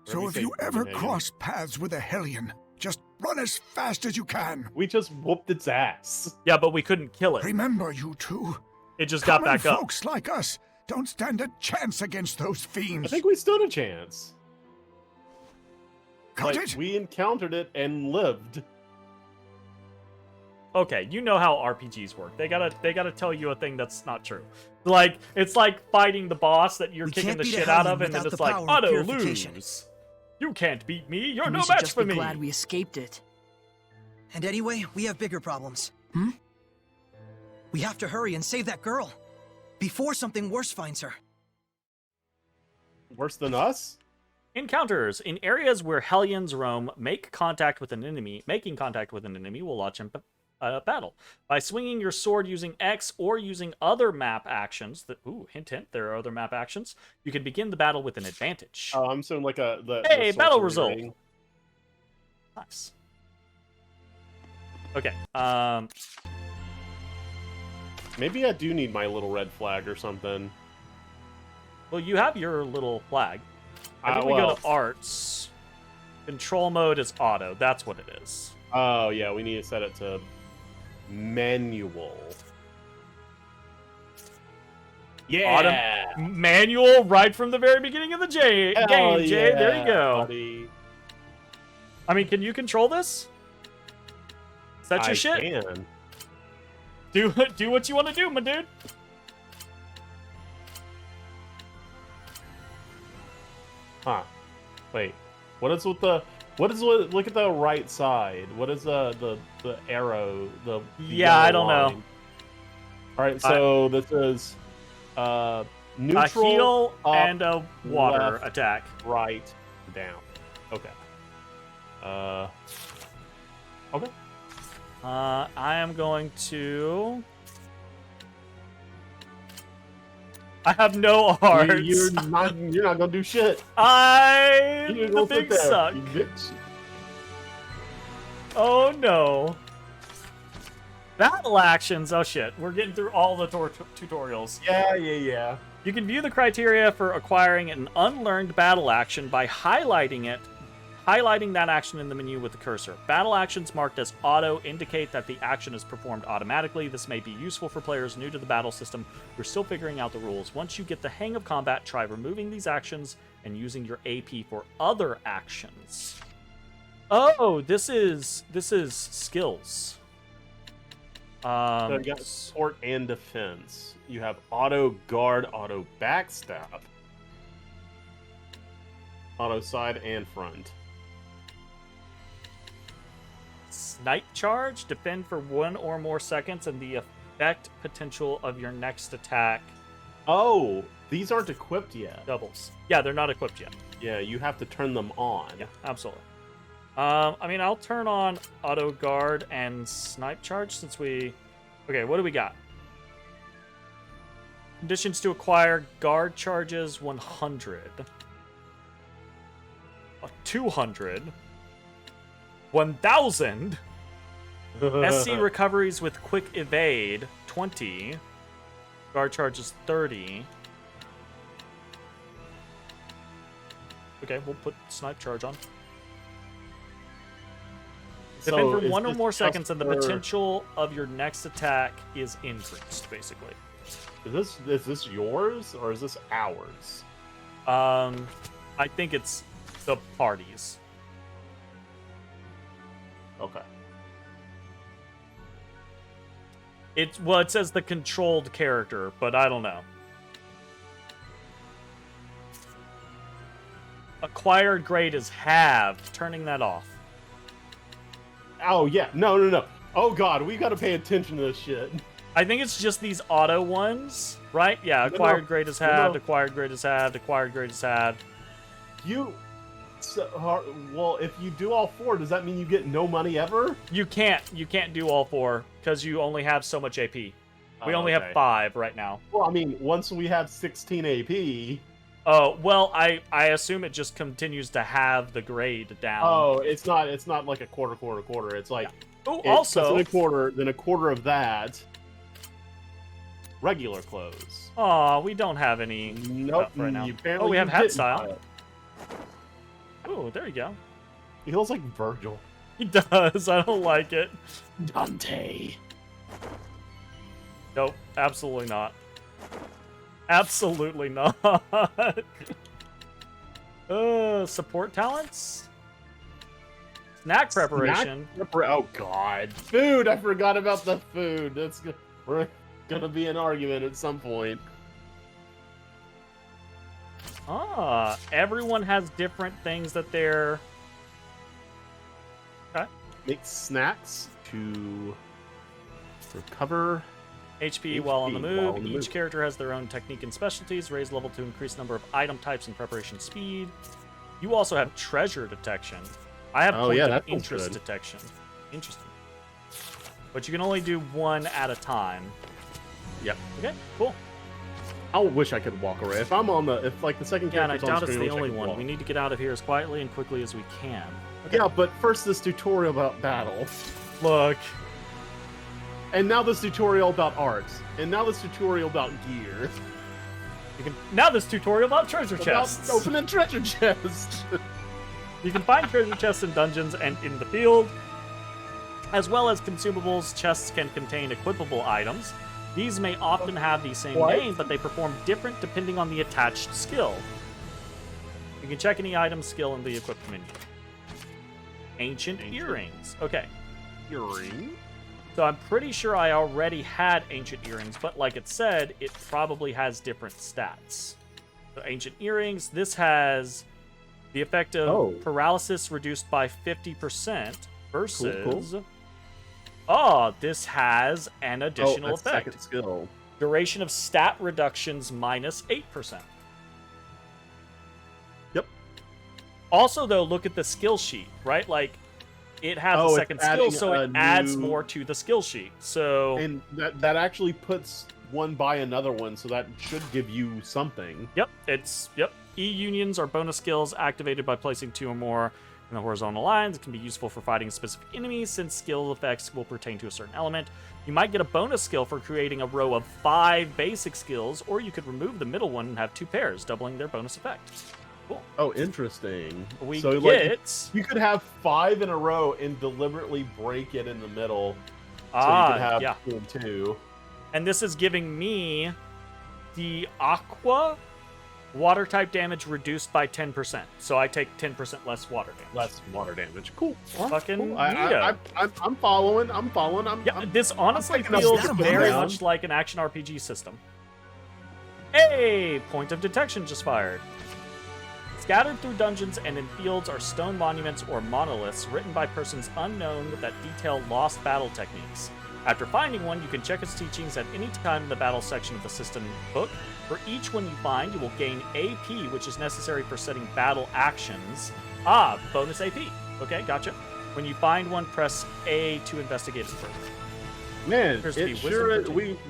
So me if say you ever Copenhagen. cross paths with a Hellion, just run as fast as you can. We just whooped its ass. Yeah, but we couldn't kill it. Remember, you two, It just got common back up. folks like us don't stand a chance against those I fiends. think we stood a chance. Got Like, it? we encountered it and lived. Okay, you know how RPGs work. They gotta tell you a thing that's not true. Like, it's like fighting the boss that you're We kicking can't the beat a shit out Hellion of, and then without it's the like, power of auto purification. lose. You can't beat me. You're And no we should match just for be me. glad we escaped it. And anyway, we have bigger problems. We have to hurry and save that girl before something worse finds her. Worse than us? Encounters. In areas where Hellions roam, making contact with an enemy will launch a battle. By swinging your sword using X or using other map actions, hint, hint, there are other map actions, you can begin the battle with an advantage. Oh, I'm assuming like the Hey, battle sorcery result. ring. Nice. Okay, Maybe I do need my little red flag or something. well, you have your little flag. I think we go well, to arts. Control mode is auto. That's what it is. Oh, yeah, we need to set it to manual. Yeah! Manual right from the very beginning of the game, Hell Jay. There you yeah, go. buddy. I mean, can you control this? Is that your I shit? can. Do what you want to do, my dude. Huh. Wait. What is with the... Look at the right side. What is the arrow? The Yeah, I yellow don't know. line? Alright, so this is... neutral, A heal up, and a water left, attack. right, down. Okay. Okay. I am going to... I have no arts. You're not gonna do shit. I'm You're the gonna sit big there, suck. you bitch. Oh no. Battle actions. Oh shit. We're getting through all the tutorials. Yeah. You can view the criteria for acquiring an unlearned battle action by highlighting that action in the menu with the cursor. Battle actions marked as auto indicate that the action is performed automatically. This may be useful for players new to the battle system who are still figuring out the rules. Once you get the hang of combat, try removing these actions and using your AP for other actions. Oh, this is skills. So you got support and defense. You have auto guard, auto backstab, auto side and front. Snipe charge, defend for 1 or more seconds, and the effect potential of your next attack Oh, these aren't equipped yet. doubles. Yeah, they're not equipped yet. Yeah, you have to turn them on. Yeah, absolutely. I mean, I'll turn on auto guard and snipe charge since we... Okay, what do we got? Conditions to acquire guard charges 100. 200. 1000. SC recoveries with quick evade 20. Guard charges 30. Okay, we'll put snipe charge on. Defend for is 1 or this more just seconds, and the for- potential of your next attack is increased, basically. Is this yours or is this ours? I think it's the party's. Okay. It says the controlled character, but I don't know. Acquired grade is halved. Turning that off. Oh yeah, no. Oh god, we gotta pay attention to this shit. I think it's just these auto ones, right? Yeah, No, acquired grade is no. halved, acquired grade is halved, acquired grade is halved. Well, if you do all 4, does that mean you get no money ever? You can't do all 4 because you only have so much AP. We only have 5 right now. Well, I mean, once we have 16 AP. Oh, well, I assume it just continues to have the grade down. Oh, it's not like a quarter. It's like Oh, also then a quarter of that. Regular clothes. Oh, we don't have any Nope. right now. Apparently Oh, we have you hat didn't style. buy it. Oh, there you go. He looks like Virgil. He does. I don't like it. Dante. Nope, absolutely not. Absolutely not. Support talents? Snack preparation. Oh God, food! I forgot about the food. We're gonna be an argument at some point. Everyone has different things that they're. Okay. Make snacks to recover HP while on the move. Each character has their own technique and specialties. Raise level to increase number of item types and preparation speed. You also have treasure detection. I have point of interest detection. Interesting. But you can only do 1 at a time. Yep. Okay, cool. I wish I could walk away. If I'm on the, if like the second Yeah, and I character's on doubt it's screen, the I wish I only could one. walk. We need to get out of here as quietly and quickly as we can. Okay. Yeah, but first this tutorial about battle. Look. And now this tutorial about art. And now this tutorial about gear. Now this tutorial about treasure chests. About opening treasure chests. You can find treasure chests in dungeons and in the field. As well as consumables, chests can contain equipable items. These may often have the same name, but they perform different depending on the attached skill. You can check any item skill in the equipped menu. Ancient earrings. Okay. Earring? So I'm pretty sure I already had ancient earrings, but like it said, it probably has different stats. So ancient earrings, this has the effect of paralysis reduced by 50% versus... Cool. Oh, this has an additional effect. Second skill. Duration of stat reductions minus 8%. Yep. Also, though, look at the skill sheet, right? Like, it has a second skill, so it adds more to the skill sheet. So, and that actually puts one by another one, so that should give you something. Yep. E-unions are bonus skills activated by placing 2 or more in the horizontal lines. It can be useful for fighting specific enemies since skill effects will pertain to a certain element. You might get a bonus skill for creating a row of 5 basic skills, or you could remove the middle one and have 2 pairs, doubling their bonus effect. Cool. Oh, interesting. We so get... like, you could have 5 in a row and deliberately break it in the middle, so you could have 2 and 2. And this is giving me the aqua water type damage reduced by 10%. So I take 10% less water damage. Less water damage. Cool. Fucking cool. neato. I'm following. This honestly feels very much like an action RPG system. Hey! Point of detection just fired. Scattered through dungeons and in fields are stone monuments or monoliths written by persons unknown that detail lost battle techniques. After finding one, you can check its teachings at any time in the battle section of the system book. For each one you find, you will gain AP, which is necessary for setting battle actions. Bonus AP. Okay, gotcha. When you find one, press A to investigate it further. Man,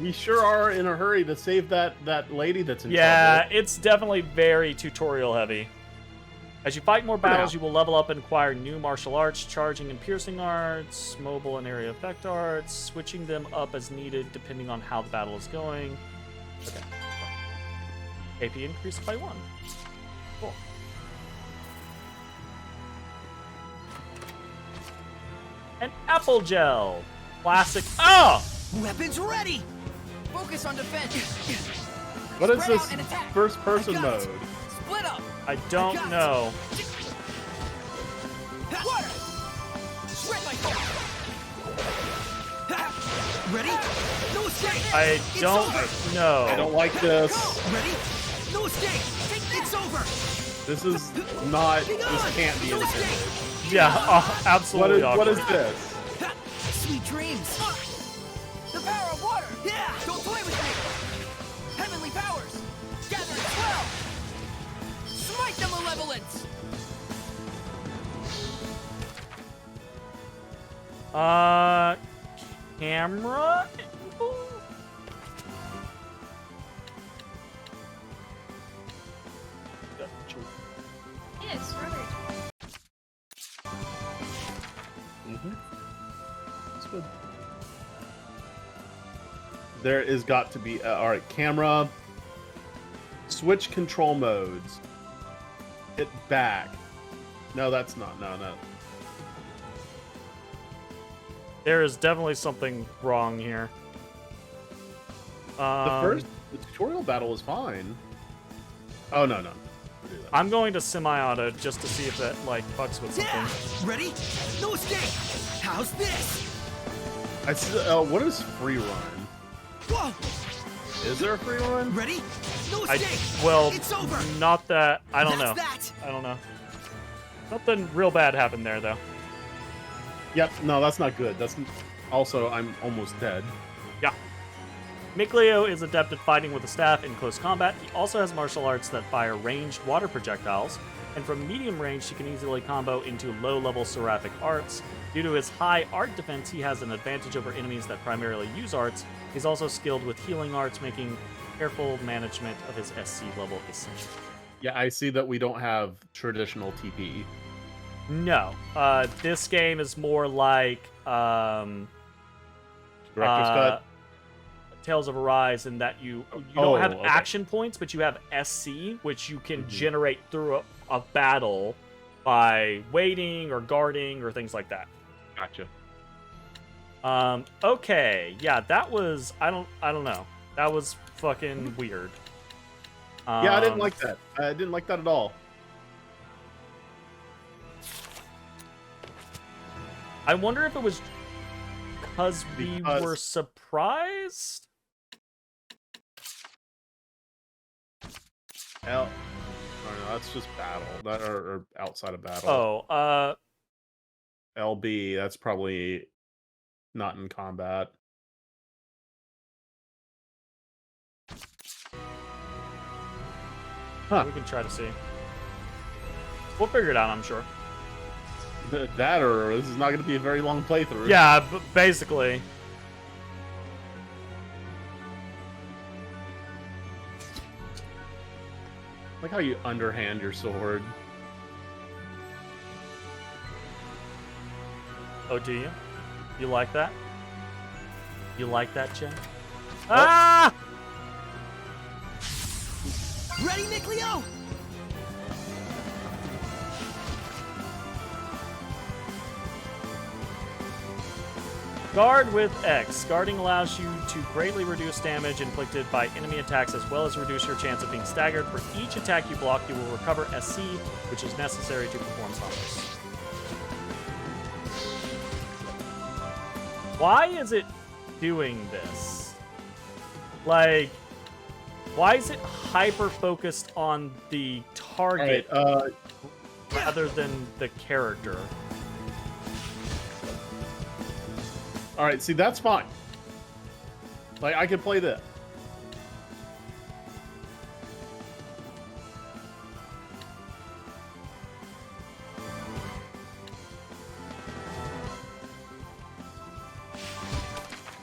we sure are in a hurry to save that lady that's in trouble. Yeah, it's definitely very tutorial heavy. As you fight more battles, you will level up and acquire new martial arts, charging and piercing arts, mobile and area effect arts, switching them up as needed depending on how the battle is going. Okay. AP increased by 1. Cool. An apple gel. Classic. Weapons ready! Focus on defense. What is Spread this out and attack. first person mode? Split up. I don't know. Water. Shred my focus. Ready? No escape! I don't know. I don't like this. Ready? No escape! It's over! This is not. This can't be No anything. escape! Yeah, absolutely. What is awkward. this? Sweet dreams! The power of water. Yeah! Don't play with me. Heavenly powers. Gather and swell. Smite the malevolence. Camera? That's good. There is got to be all right. Camera. Switch control modes. Hit back. No, that's not. No. There is definitely something wrong here. The tutorial battle is fine. Oh no. I'm going to semi-auto just to see if that like fucks with something. Yeah! Ready? No escape! How's this? What is free run? Whoa! Is there a free run? Ready? No I escape! well, It's over! not that. I don't know. That's that! I don't know. Something real bad happened there though. Yep. No, that's not good. That's also I'm almost dead. Yeah. Mikleo is adept at fighting with a staff in close combat. He also has martial arts that fire ranged water projectiles, and from medium range, he can easily combo into low-level seraphic arts. Due to his high art defense, he has an advantage over enemies that primarily use arts. He's also skilled with healing arts, making careful management of his SC level essential. Yeah, I see that we don't have traditional TP. No, this game is more like Director's Cut. Tales of Arise in that you don't have okay. action points, but you have SC, which you can generate through a battle by waiting or guarding or things like that. Gotcha. Okay, yeah, that was I don't know. That was fucking weird. Yeah, I didn't like that. I didn't like that at all. I wonder if it was because we were surprised. Oh no, that's just battle. That or outside of battle. Oh, LB, that's probably not in combat. Huh. we can try to see. We'll figure it out, I'm sure. That or this is not going to be a very long playthrough. Yeah, basically. Like how you underhand your sword. Oh, do you? You like that? You like that, Jen? Ah! Ready, Mikleo? Guard with X. Guarding allows you to greatly reduce damage inflicted by enemy attacks as well as reduce your chance of being staggered. For each attack you block, you will recover SC, which is necessary to perform combos. Why is it doing this? Like, why is it hyper-focused on the target rather than the character? All right, see, that's fine. Like, I can play this.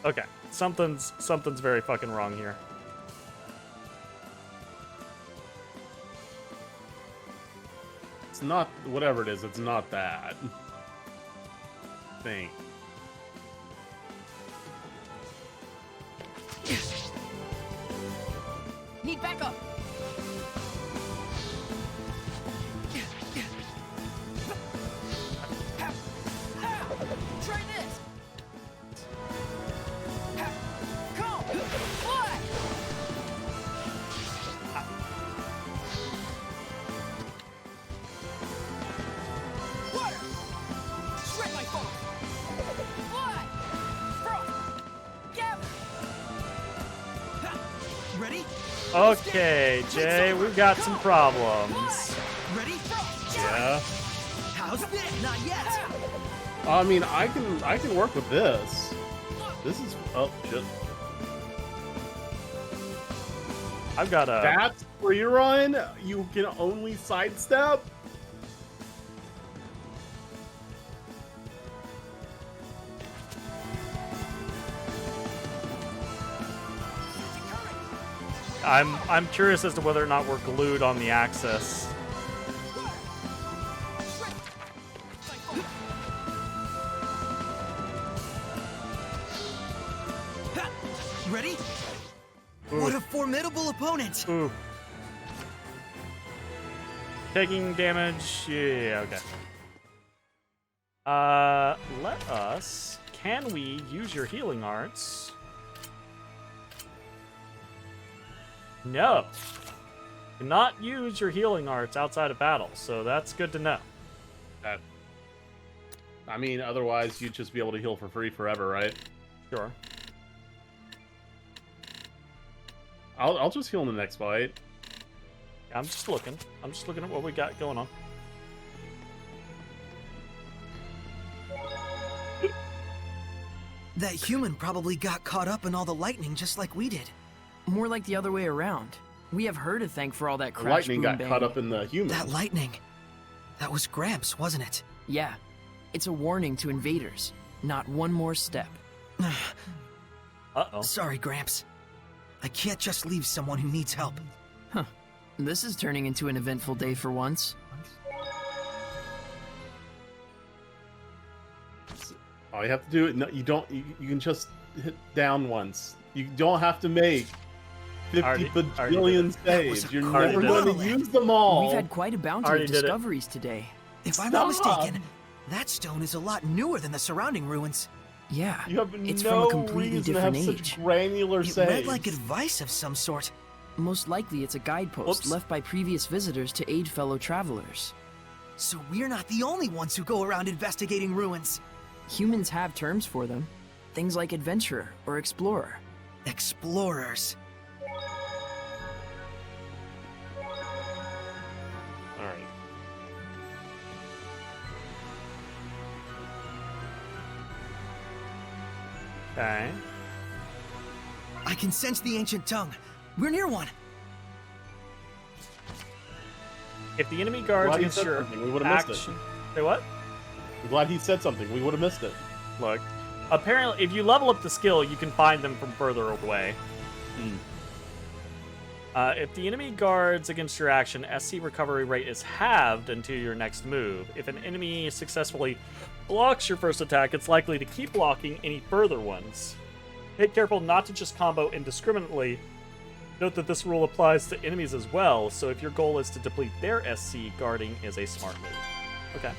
Okay, something's very fucking wrong here. It's not, whatever it is, it's not that thing. Need backup. Try this. Come, fly. Water. Shred my foe. Fly. Frost. Gather. Ready? Okay, Jay, we've got some problems. Ready? Yeah. How's this? Not yet. I mean, I can work with this. This is, oh, shit. I've got a... That's free run? You can only sidestep? I'm curious as to whether or not we're glued on the axis. Ready? What a formidable opponent! Ooh. Taking damage. Yeah, okay. Let us. Can we use your healing arts? No. Cannot use your healing arts outside of battle, so that's good to know. I mean, otherwise you'd just be able to heal for free forever, right? Sure. I'll just heal in the next fight. Yeah, I'm just looking. I'm just looking at what we got going on. That human probably got caught up in all the lightning just like we did. More like the other way around. We have her to thank for all that The crash lightning boom got bang. caught up in the human. That lightning. That was Gramps, wasn't it? Yeah. It's a warning to invaders. Not one more step. Uh-oh. Sorry, Gramps. I can't just leave someone who needs help. Huh. This is turning into an eventful day for once. All you have to do, no, you don't. You can just hit down once. You don't have to make 50 Already bajillion saves. a You're Already never did going it. to use them all. We've had quite a bounty Already of did it. discoveries today. If I'm not Stop. mistaken, that stone is a lot newer than the surrounding ruins. Yeah. You have it's no from a completely reason to have different such age. granular It saves. read like advice of some sort. Most likely it's a guidepost Whoops. left by previous visitors to aid fellow travelers. So we're not the only ones who go around investigating ruins. Humans have terms for them. Things like adventurer or explorer. Explorers. All right. Okay. I can sense the ancient tongue. We're near one. If the enemy guards Glad he against said your something. We would've missed it. action... Say what? I'm glad he said something. We would have missed it. Look. Apparently, if you level up the skill, you can find them from further away. If the enemy guards against your action, SC recovery rate is halved until your next move. If an enemy successfully blocks your first attack, it's likely to keep blocking any further ones. Take careful not to just combo indiscriminately. Note that this rule applies to enemies as well, so if your goal is to deplete their SC, guarding is a smart move. Okay.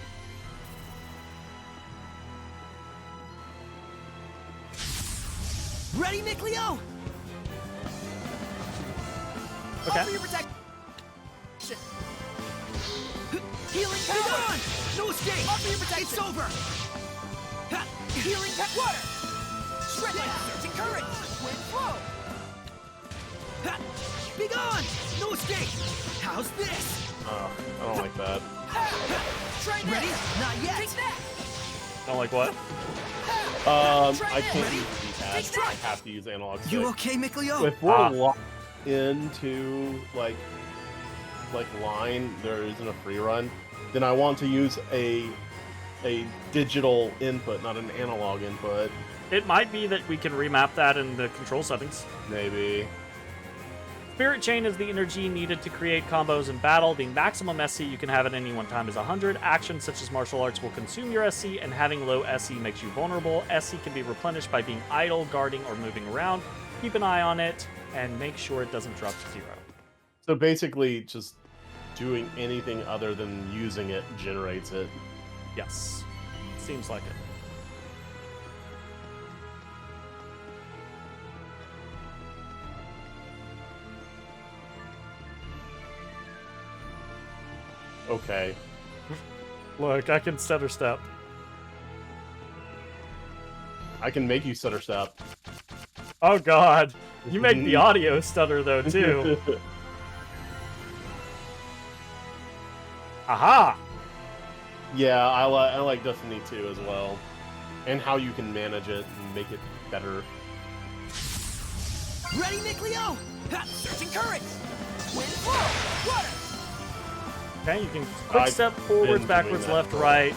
Ready, Mikleo? Okay. Offer your protection. Healing power. No escape. Offer your protection. It's over. Ha! Healing water. Shred like searching current. Wind flow. Ha! Be gone. No escape. How's this? I don't like that. Try this. Ready? Not yet. Take that. Don't like what? Try I this. can't Ready? use D-pad. Take that. I have to use analog stick. You okay, Mikleo? If we're Ah. locked into like line, there isn't a free run. Then I want to use a digital input, not an analog input. It might be that we can remap that in the control settings. Maybe. Spirit Chain is the energy needed to create combos in battle. The maximum SC you can have at any one time is 100. Actions such as martial arts will consume your SC, and having low SC makes you vulnerable. SC can be replenished by being idle, guarding, or moving around. Keep an eye on it, and make sure it doesn't drop to 0. So basically, just doing anything other than using it generates it. Yes. Seems like it. Okay. Look, I can stutter step. I can make you stutter step. Oh god. You make the audio stutter though too. Aha! Yeah, I like Destiny 2 as well. And how you can manage it and make it better. Ready, Mikleo? Ha! Searching current. Wind flow. Water. Okay, you can quick step forwards, been backwards, doing that left, for- right.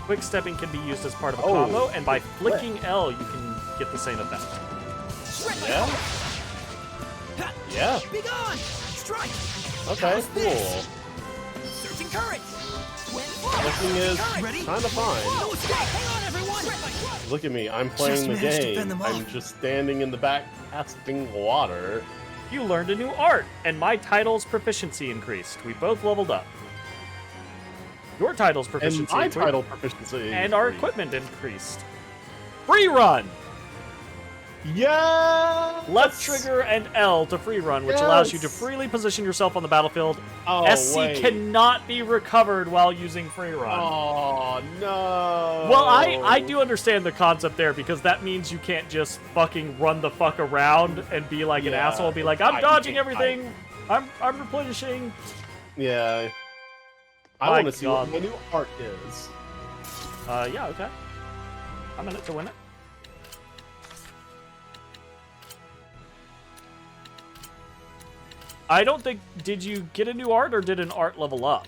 Quick stepping can be used as part of a Oh, combo, and by flicking L, you can get the same effect. Shred like Yeah? Ha! Yeah. Be gone. Strike. Okay, How's cool. this? Searching current. Wind flow. Flicking is Current. Ready? kind of fine. No escape. Hang on, everyone. Shred like water. Look at me, I'm playing the managed to game. fend them I'm off. just standing in the back casting water. You learned a new art, and my title's proficiency increased. We both leveled up. Your title's And proficiency my increased, title proficiency. and our equipment increased. Free run! Yeah. Left trigger and L to free run, which allows you to Yes! freely position yourself on the battlefield. Oh, SC wait. cannot be recovered while using free run. Oh no. Well, I do understand the concept there, because that means you can't just fucking run the fuck around and be like an Yeah, asshole and be like, it's I'm tight, dodging you can't everything, I'm replenishing. Yeah. I My want to see what God. my new art is. Yeah, okay. I'm in it to win it. I don't think, did you get a new art or did an art level up?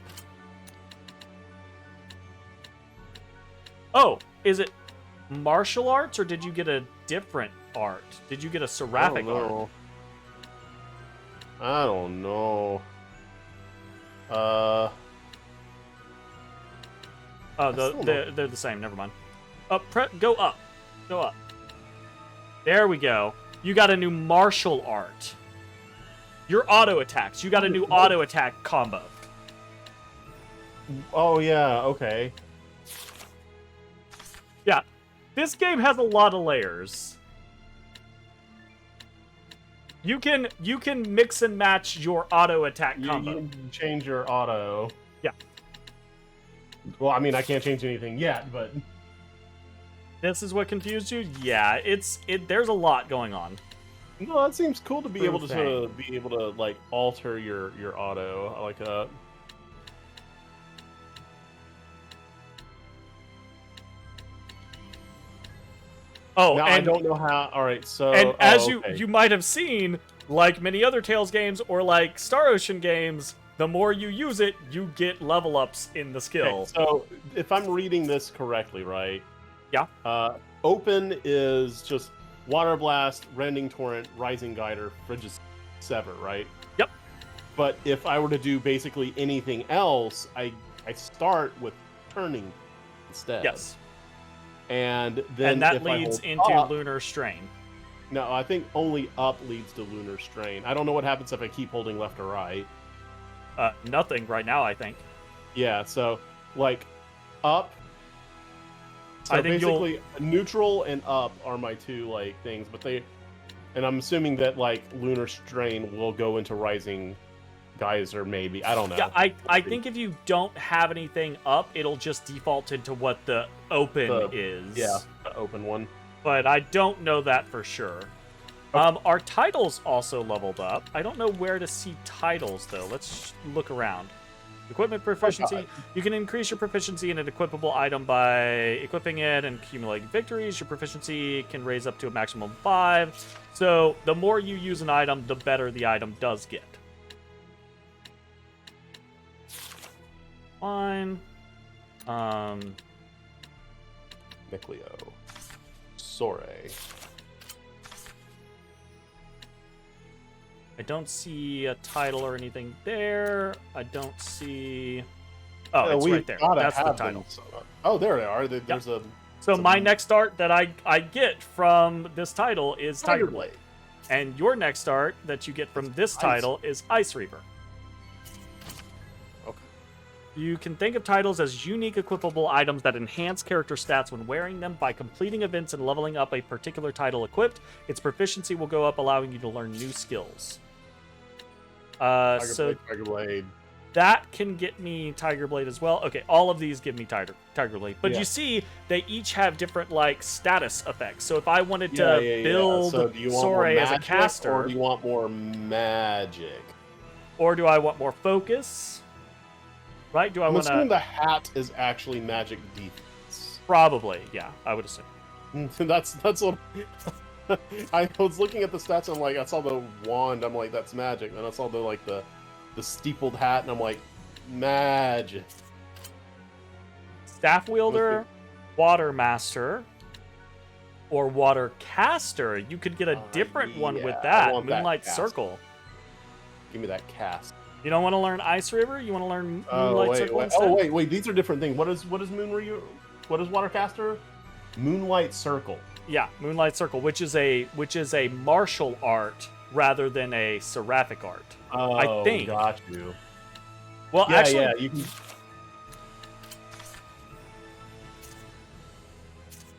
Oh, is it martial arts or did you get a different art? Did you get a seraphic art? I don't know. Oh, still don't- they're the same. Never mind. Go up. Go up. There we go. You got a new martial art. Your auto attacks. You got a new auto attack combo. Oh yeah, okay. Yeah. This game has a lot of layers. You can mix and match your auto attack combo. You change your auto. Yeah. Well, I mean, I can't change anything yet, but This is what confused you? Yeah, there's a lot going on. no, that seems cool to be able to True sort of like alter your auto. I like that. Oh, Now and I don't know how. All right, so And as okay. you might have seen, like many other Tales games or like Star Ocean games, the more you use it, you get level ups in the skill. Okay, so if I'm reading this correctly, right? Yeah. Open is just Water Blast, Rending Torrent, Rising Guider, Frigid Sever, right? Yep. But if I were to do basically anything else, I start with Turning instead. Yes. And then And that if I leads hold into up- Lunar Strain. No, I think only up leads to Lunar Strain. I don't know what happens if I keep holding left or right. Nothing right now, I think. Yeah, so like up. So I think you'll- basically neutral and up are my two like things, but and I'm assuming that like Lunar Strain will go into Rising Geyser maybe. I don't know. Yeah, I think if you don't have anything up, it'll just default into what the open is. Yeah, the open one. But I don't know that for sure. Our titles also leveled up. I don't know where to see titles, though. Let's look around. Equipment proficiency. You can increase your proficiency in an equipable item by equipping it and accumulating victories. Your proficiency can raise up to a maximum of 5. So the more you use an item, the better the item does get. Fine. Micleo. Soray. I don't see a title or anything there. I don't see... Oh, Yeah, it's we've right there. gotta That's the have title. them, so- Oh, there they are. There's a So some- my next art that I get from this title is Tiger Blade. And your next art that you get from this title is Ice Reaver. Okay. You can think of titles as unique equipable items that enhance character stats when wearing them. By completing events and leveling up a particular title equipped, its proficiency will go up, allowing you to learn new skills. So Tiger Blade. that can get me Tiger Blade as well. Okay, all of these give me Tiger Blade. But Yeah. you see, they each have different, like, status effects. So if I wanted to build So do you want more Soray as a magic, caster, or do you want more magic? or do I want more focus? Right? Do I I'm want assuming to... the hat is actually magic defense. Probably, yeah, I would assume. that's what I was looking at the stats. I'm like, I saw the wand. I'm like, that's magic. Then I saw the steepled hat, and I'm like, magic. Staff Wielder, Water Master, or Water Caster. You could get a different one with yeah, I that. want that Moonlight cast. Circle. Give me that cast. You don't want to learn Ice River? You want to learn Oh Moonlight Circle wait, instead? oh wait, these are different things. What is Moon Ryu? What is Watercaster? Moonlight Circle. Yeah, Moonlight Circle, which is a martial art rather than a seraphic art. Oh, I think. got you. Well, Yeah, actually, yeah, you can.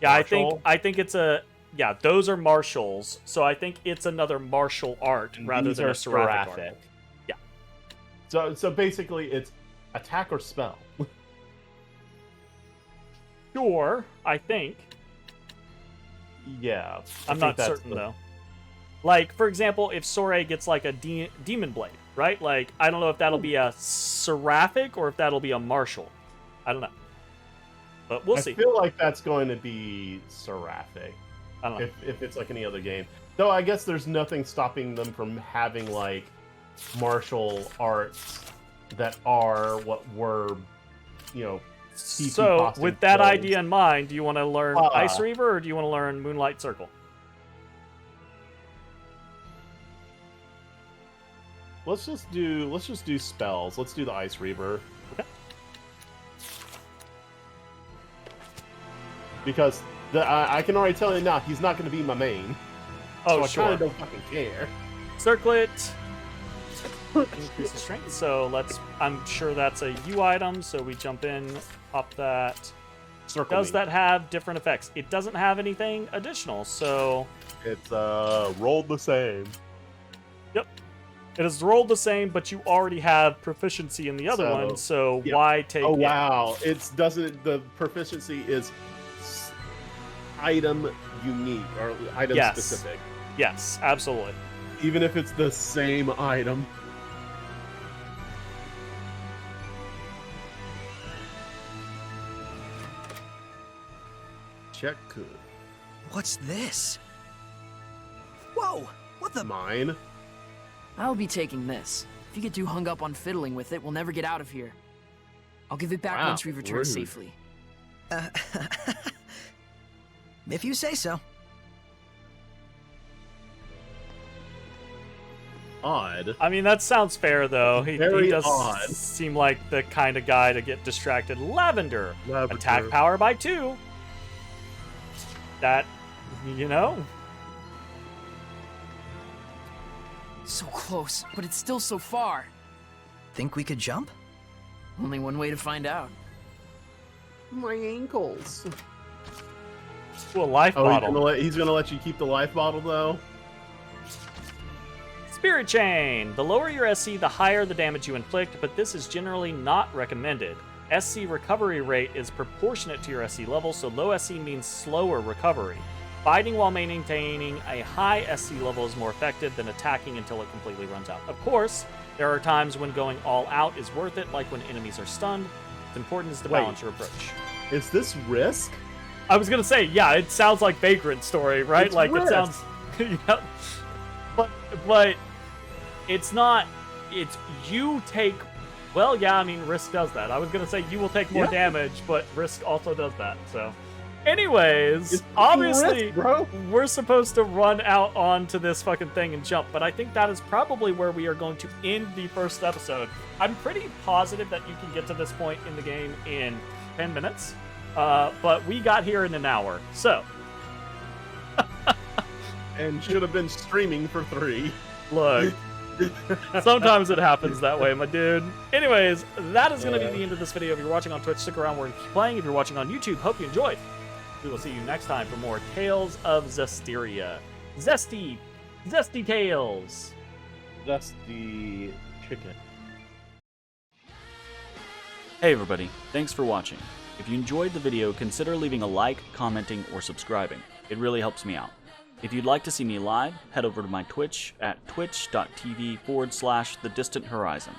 yeah, Martial? I think it's a yeah. Those are martials, so I think it's another martial art And rather these than are a seraphic art. seraphic. Yeah. So basically, it's attack or spell. Sure, I think. Yeah, I'm not certain though. Like, for example, if Sore gets like a demon blade, right? Like, I don't know if that'll be a seraphic or if that'll be a martial. I don't know. But we'll see. I feel like that's going to be seraphic. I don't know. If it's like any other game. Though I guess there's nothing stopping them from having like martial arts that are what were, you know, CP So, costume with that clothes. idea in mind, do you want to learn Ice Reaver or do you want to learn Moonlight Circle? Let's just do spells. Let's do the Ice Reaver. Okay. Because I can already tell you now, he's not going to be my main. Oh, so sure. I kind of don't fucking care. Circlet. Increase the strength. So I'm sure that's a U item. So we jump in, pop that. Circle Does me. that have different effects? It doesn't have anything additional. So It's rolled the same. yep, it is rolled the same, but you already have proficiency in the other one. So yeah. why take? Oh it? wow! The proficiency is item unique or item Yes. specific. Yes, absolutely. Even if it's the same item. Check good. What's this? Whoa! What the? Mine. I'll be taking this. If you get too hung up on fiddling with it, we'll never get out of here. I'll give it back Wow, once we return rude. safely. If you say so. Odd. I mean, that sounds fair, though. He Very does odd. seem like the kind of guy to get distracted. Lavender. Lavender. Attack power by 2. That, you know. So close, but it's still so far. Think we could jump? Only one way to find out. My ankles. Ooh, a life Oh, bottle. he's gonna let you keep the life bottle though. Spirit Chain. The lower your SC, the higher the damage you inflict, but this is generally not recommended. SC recovery rate is proportionate to your SC level, so low SC means slower recovery. Fighting while maintaining a high SC level is more effective than attacking until it completely runs out. Of course, there are times when going all out is worth it, like when enemies are stunned. What's important is to balance your approach. Is this Risk? I was gonna say, yeah, it sounds like Vagrant Story, right? It's like Risk. it sounds, yeah. But it's not. It's you take. Well, yeah, I mean, Risk does that. I was gonna say you will take more damage, but Risk also does that. So, anyways, It's obviously, Risk, bro. we're supposed to run out onto this fucking thing and jump. But I think that is probably where we are going to end the first episode. I'm pretty positive that you can get to this point in the game in 10 minutes. But we got here in an hour, so And should have been streaming for 3. look. Sometimes it happens that way, my dude. Anyways, that is going to be the end of this video. If you're watching on Twitch, stick around. We're playing. If you're watching on YouTube, hope you enjoyed. We will see you next time for more Tales of Zestiria. Zesty Tales. That's the chicken. Hey everybody, thanks for watching. If you enjoyed the video, consider leaving a like, commenting, or subscribing. It really helps me out. If you'd like to see me live, head over to my Twitch at twitch.tv/thedistanthorizon.